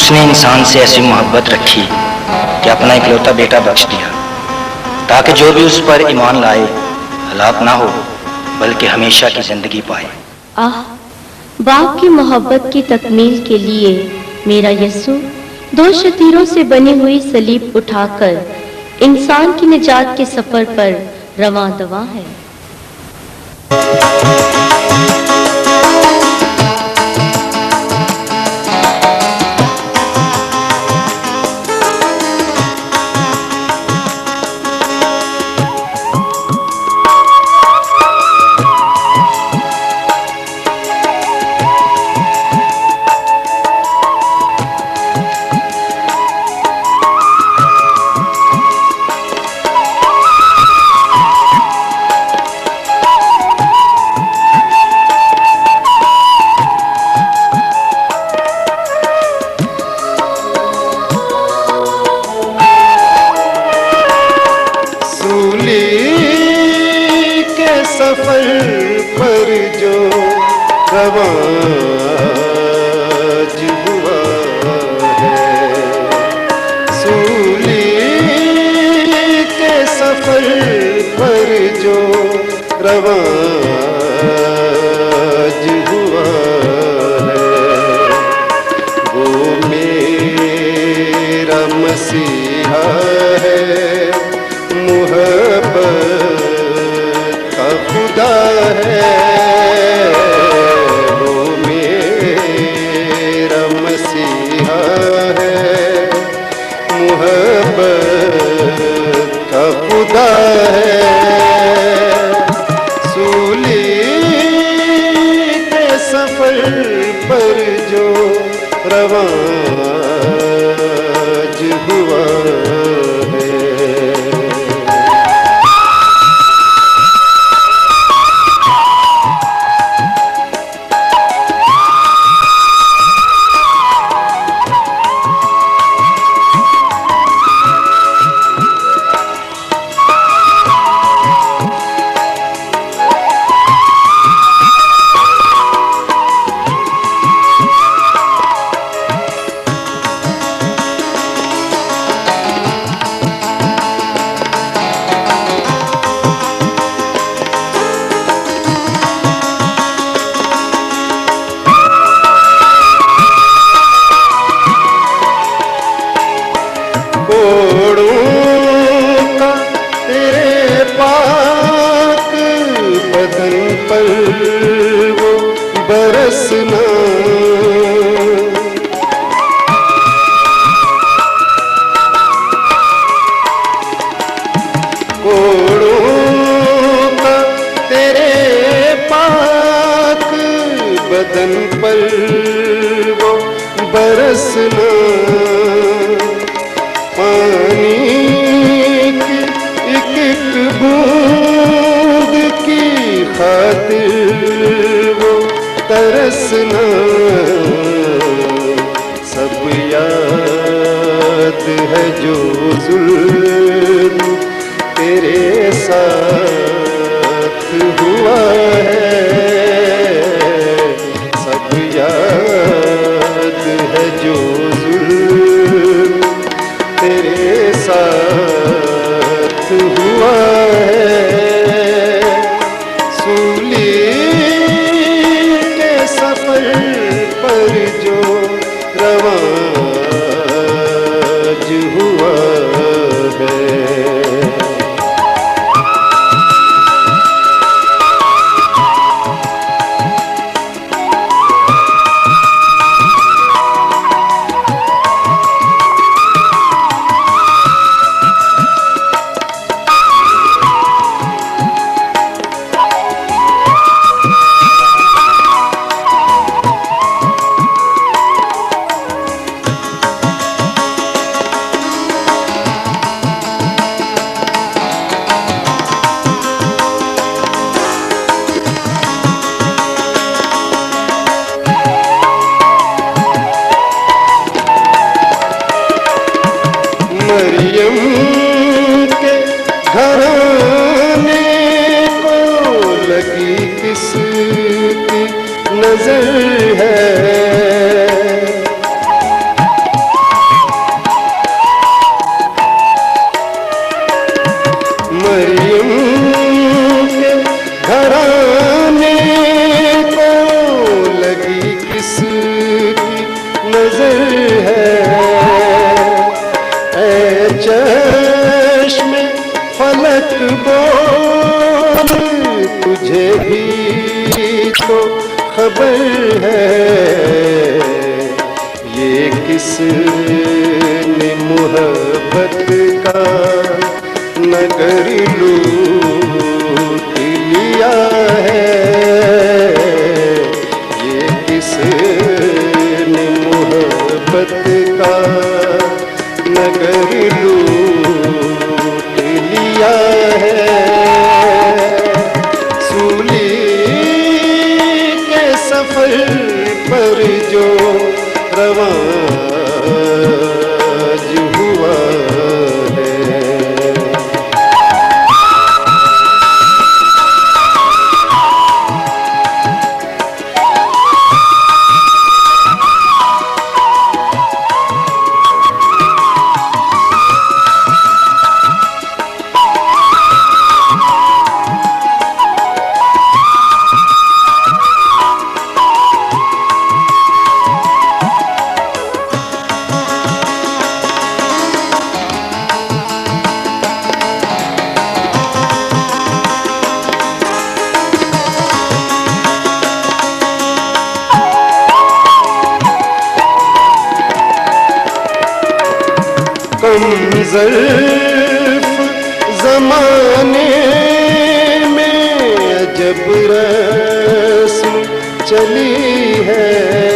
उसने इंसान से ऐसी मोहब्बत रखी कि अपना इकलौता बेटा बख्श दिया, ताकि जो भी उस पर ईमान लाए हलाक ना हो बल्कि हमेशा की जिंदगी पाए। आह, बाप की मोहब्बत की तकमील के लिए मेरा यस्सु 2 शतीरों से बनी हुई सलीब उठाकर इंसान की निजात के सफर पर रवां दवा है। सफर पर जो रवां हुआ है, सूली के सफर पर जो रवां हुआ है, वो मेरा मसीहा है, मुहब्बत खुदा है, वो मेरा मसीहा है, मुहब्बत का खुदा है। सूली के सफर पर जो रवां हुआ वो बरसना, कोड़ों का तेरे पाक बदन पर वो बरसना, पानी की एक बूंद की खातिर वो तरसना, सब याद है जो जुल्म तेरे साथ हुआ है, सब याद है जो जुल्म तेरे साथ हुआ है। सूली के सफर पर जो रवां हुआ है, मरियम के घराने को लगी किसकी नजर है, तुझे भी तो खबर है ये किसने मोहब्बत का नगर लूट लिया है। ये किसने मोहब्बत का नगर लूट लिया है। सूली के सफर पर जो रवां हुआ है। कम ज़र्फ़ ज़माने में अजब रस्म चली है।